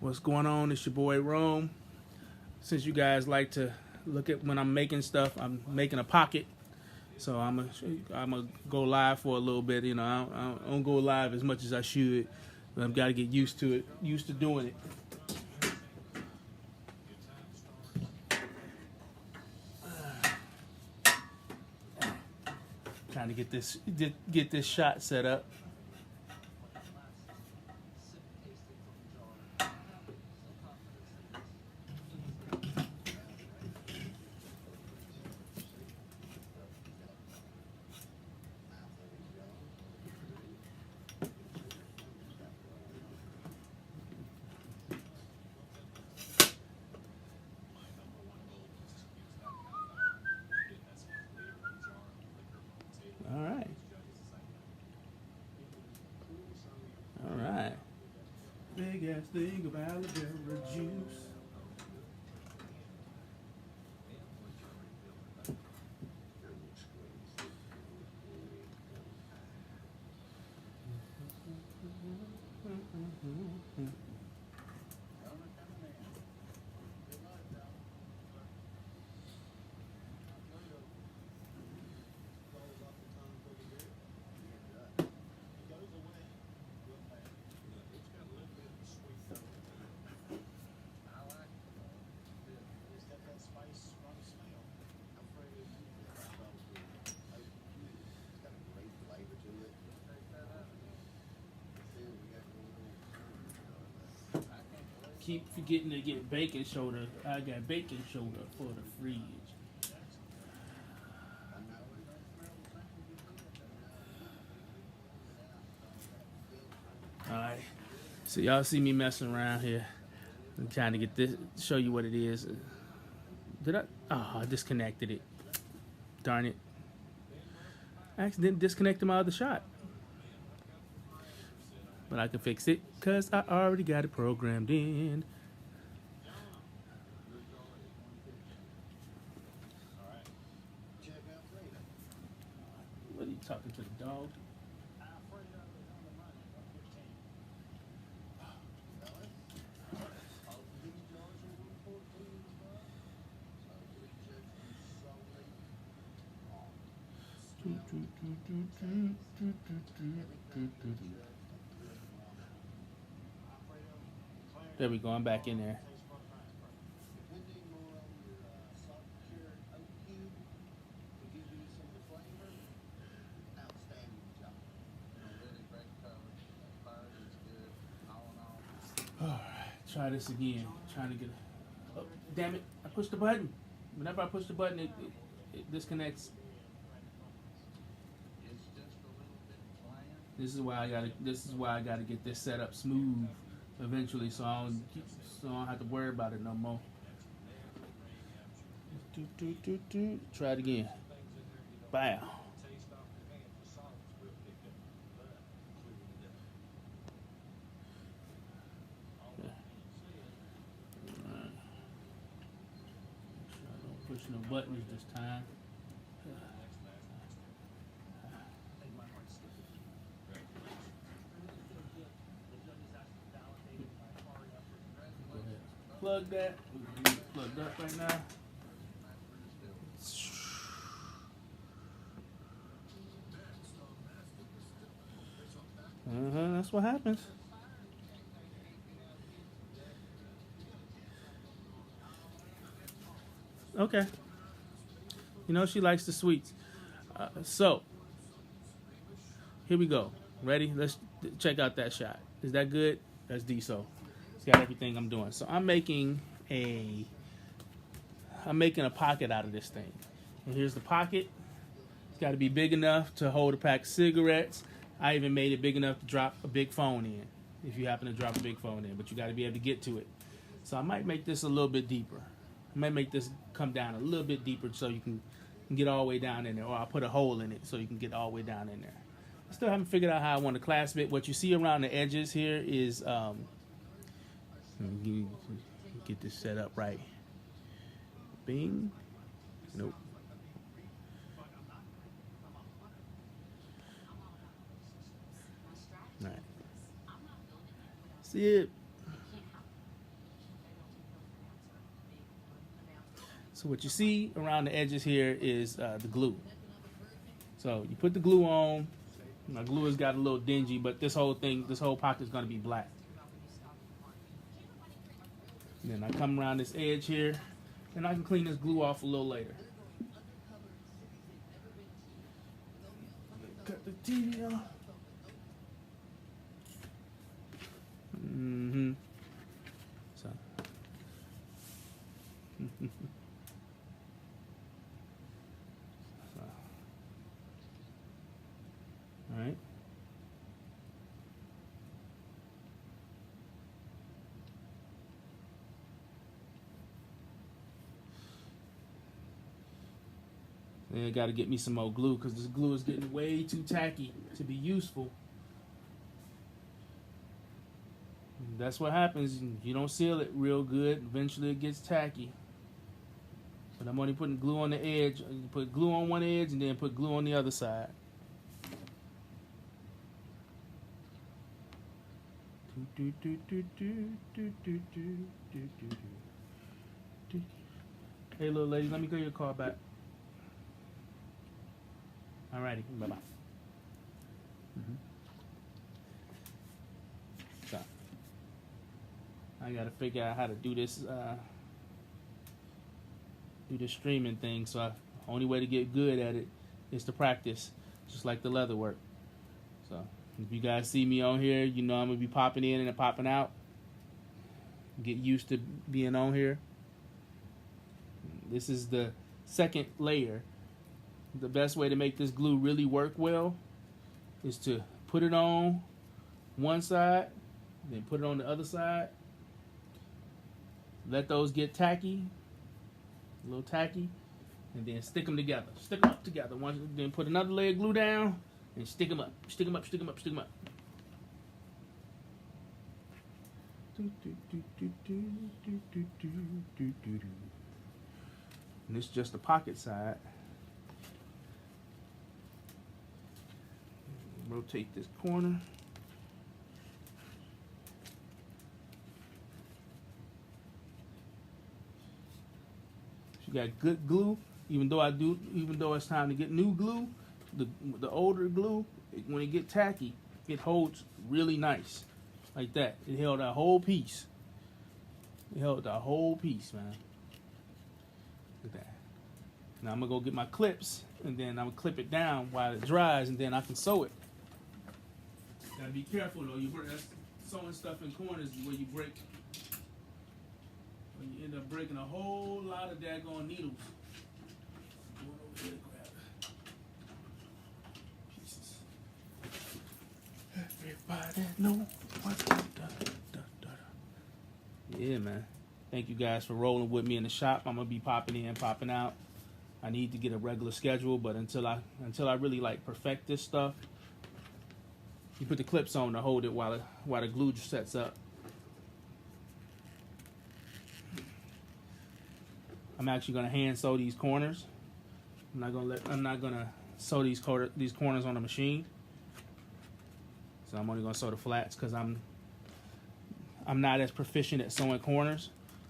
What's going on? It's your boy Rome. Since you guys like to look at when I'm making stuff, I'm making a pocket. So I'm gonna go live for a little bit. You know, I don't go live as much as I should. But I've got to get used to it, used to doing it. Trying to get this shot set up. All right. All right. Big ass thing of aloe vera juice. Keep forgetting to get bacon shoulder. I got bacon shoulder for the fridge. Alright. So y'all see me messing around here. I'm trying to get this, show you what it is. Did I? Oh, I disconnected it. Darn it. I accidentally disconnected my other shot. But I can fix it because I already got it programmed in. What are you talking to the dog? There we go. I'm back in there. All right, try this again. Trying to get. Oh, damn it! I pushed the button. Whenever I push the button, it disconnects. This is why I gotta get this set up smooth eventually, so I don't have to worry about it no more. Try it again. Bow. Push no buttons this time. Plug that. Plugged up right now. That's what happens. Okay. You know she likes the sweets. So here we go. Ready? Let's check out that shot. Is that good? That's DSO. It's got everything I'm doing. So I'm making a pocket out of this thing. And here's the pocket. It's got to be big enough to hold a pack of cigarettes. I even made it big enough to drop a big phone in, if you happen to drop a big phone in, but you got to be able to get to it. So I might make this a little bit deeper. I might make this come down a little bit deeper so you can get all the way down in there, or I'll put a hole in it so you can get all the way down in there. I still haven't figured out how I want to clasp it. What you see around the edges here is, get this set up right. Bing. Nope. All right. See it? So what you see around the edges here is the glue. So you put the glue on. My glue has got a little dingy, but this whole pocket is going to be black. And then I come around this edge here, and I can clean this glue off a little later. Cut the TV off. So. All right. Then I got to get me some more glue because this glue is getting way too tacky to be useful. And that's what happens. You don't seal it real good. Eventually it gets tacky. But I'm only putting glue on the edge. You put glue on one edge and then put glue on the other side. Hey, little lady, let me get your car back. Alrighty, bye-bye. So, I gotta figure out how to do this streaming thing. So, the only way to get good at it is to practice, just like the leather work. So, if you guys see me on here, you know I'm gonna be popping in and popping out. Get used to being on here. This is the second layer. The best way to make this glue really work well is to put it on one side, then put it on the other side. Let those get tacky, a little tacky, and then stick them together. Stick them up together. Then put another layer of glue down and stick them up. Stick them up, stick them up, stick them up. And this is just the pocket side. Rotate this corner. If you got good glue, even though it's time to get new glue, the older glue, when it get tacky, it holds really nice. Like that. It held a whole piece. It held the whole piece, man. Look at that. Now I'm gonna go get my clips and then I'm gonna clip it down while it dries and then I can sew it. Gotta be careful though. That's sewing stuff in corners where you end up breaking a whole lot of daggone needles. Going over here to grab pieces. Everybody know what Yeah, man. Thank you guys for rolling with me in the shop. I'm gonna be popping in, popping out. I need to get a regular schedule, but until I really like perfect this stuff, you put the clips on to hold it while the glue sets up. I'm actually gonna hand sew these corners. I'm not gonna sew these corners on the machine. So I'm only gonna sew the flats because I'm not as proficient at sewing corners.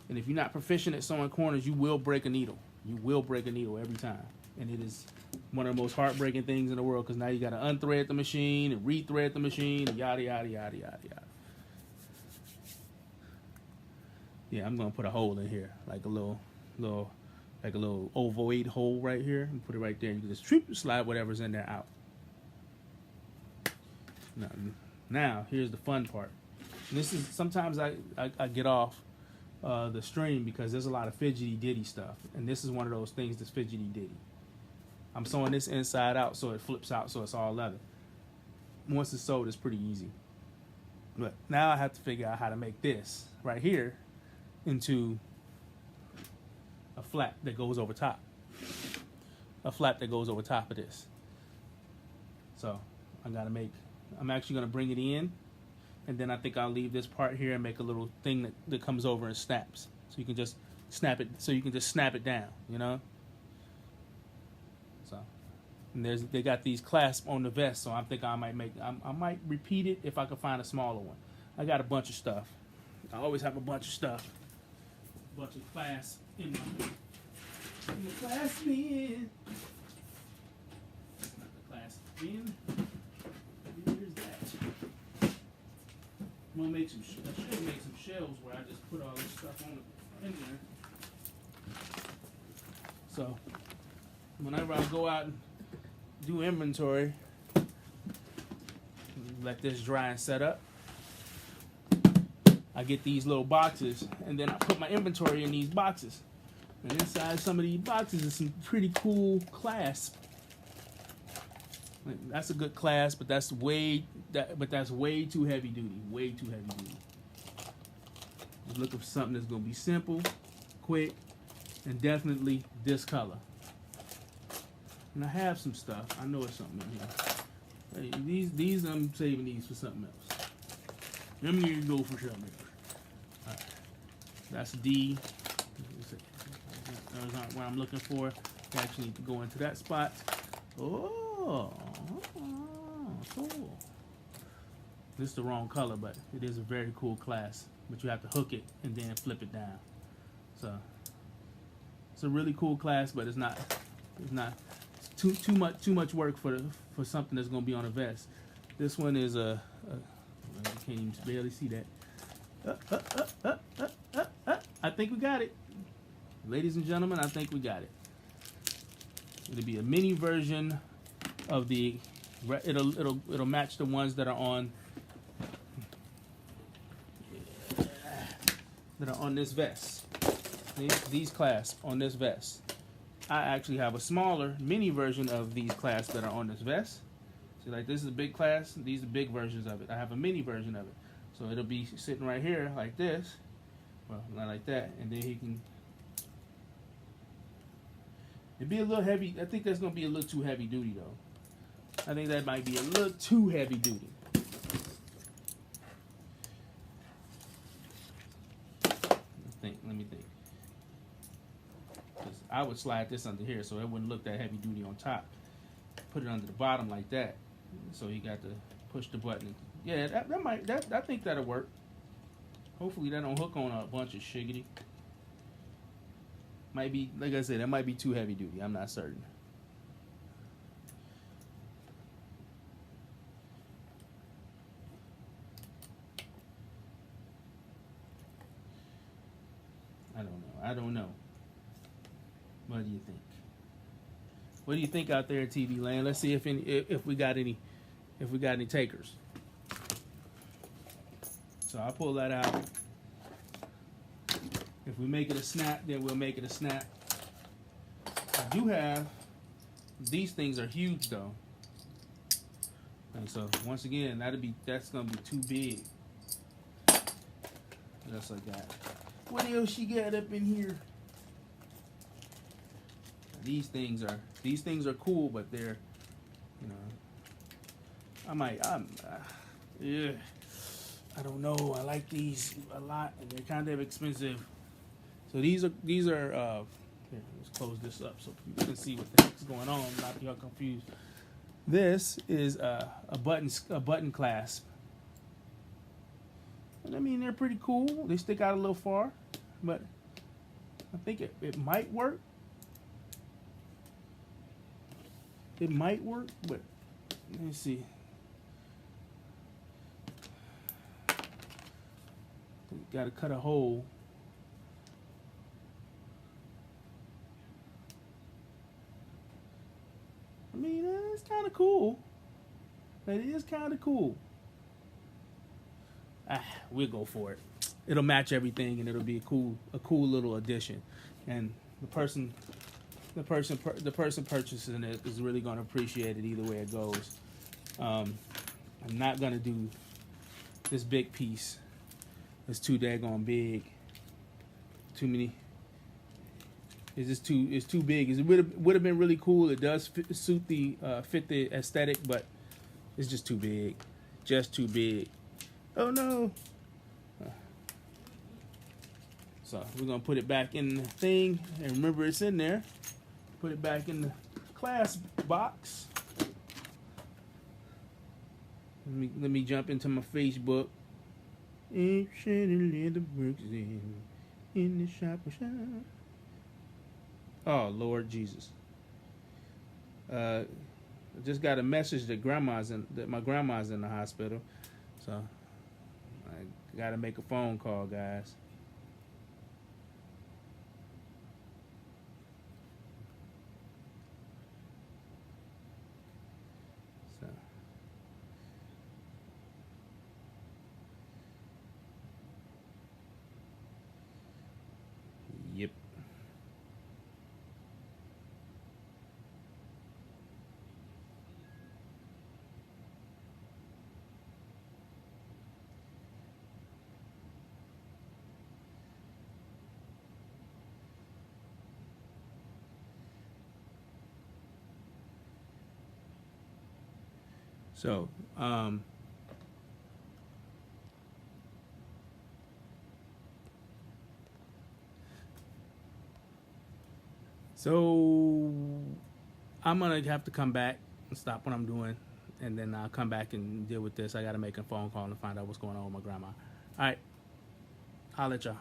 And if you're not proficient at sewing corners, you will break a needle. You will break a needle every time. And it is one of the most heartbreaking things in the world because now you got to unthread the machine and rethread the machine and yada, yada, yada, yada, yada. Yeah, I'm going to put a hole in here, like a little ovoid hole right here, and put it right there. You can just slide whatever's in there out. Now here's the fun part. And this is sometimes I get off the stream because there's a lot of fidgety ditty stuff, and this is one of those things that's fidgety ditty. I'm sewing this inside out so it flips out so it's all leather. Once it's sewed, it's pretty easy. But now I have to figure out how to make this right here into a flap that goes over top. A flap that goes over top of this. So I'm actually gonna bring it in, and then I think I'll leave this part here and make a little thing that comes over and snaps. So you can just snap it. So you can just snap it down, you know. So, and they got these clasps on the vest. So I'm thinking I might repeat it if I can find a smaller one. I got a bunch of stuff. I always have a bunch of stuff, a bunch of clasps in my And the class bin. That's not the class bin. Where's that? I'm gonna make some. I should make some shelves where I just put all this stuff on in there. So whenever I go out and do inventory, let this dry and set up. I get these little boxes, and then I put my inventory in these boxes. And inside some of these boxes is some pretty cool clasp. That's a good clasp, but that's way too heavy duty. Way too heavy duty. I'm looking for something that's gonna be simple, quick, and definitely this color. And I have some stuff. I know it's something in here. Hey, these I'm saving these for something else. Them need to go for something else. Right. That's D. That's not what I'm looking for. I actually need to go into that spot. Oh, cool. This is the wrong color, but it is a very cool class. But you have to hook it and then flip it down. So it's a really cool class, but it's not too much work for something that's gonna be on a vest. This one is I can't even barely see that. I think we got it, ladies and gentlemen. I think we got it. It'll be a mini version of the. It'll match the ones that are on this vest. These clasps on this vest. I actually have a smaller mini version of these clasps that are on this vest. See, like this is a big clasp. These are big versions of it. I have a mini version of it. So it'll be sitting right here like this. Well, not like that. And then he can. It'd be a little heavy. I think that's going to be a little too heavy duty, though. I think that might be a little too heavy duty. Let me think. Because I would slide this under here so it wouldn't look that heavy duty on top. Put it under the bottom like that. So you got to push the button. Yeah, I think that'll work. Hopefully that don't hook on a bunch of shiggity. Might be, like I said, that might be too heavy duty. I'm not certain. I don't know. What do you think? What do you think out there at TV land? Let's see if we got any takers. So I'll pull that out. If we make it a snap, then we'll make it a snap. I do have, these things are huge though. And so once again, that's gonna be too big. Just like that. What else she got up in here? These things are cool, but they're, yeah. I don't know. I like these a lot, and they're kind of expensive. So these are. Here, let's close this up so you can see what the heck's going on. Not y'all confused. This is a button clasp. And I mean, they're pretty cool. They stick out a little far, but I think it might work. It might work, but let me see. Got to cut a hole. I mean, it's kind of cool. It is kind of cool. We'll go for it. It'll match everything, and it'll be a cool little addition. And the person purchasing it is really going to appreciate it either way it goes. I'm not going to do this big piece. It's too daggone big. Too many. It's too big. It would have been really cool. It does fit the aesthetic, but it's just too big. Just too big. Oh no. So we're gonna put it back in the thing, and remember it's in there. Put it back in the class box. Let me jump into my Facebook. Ain't shedding leather works in the shop. Oh, Lord Jesus. I just got a message that my grandma's in the hospital. So I got to make a phone call, guys. So yep. So so I'm gonna have to come back and stop what I'm doing, and then I'll come back and deal with this. I got to make a phone call and find out what's going on with my grandma. All right, I'll let y'all.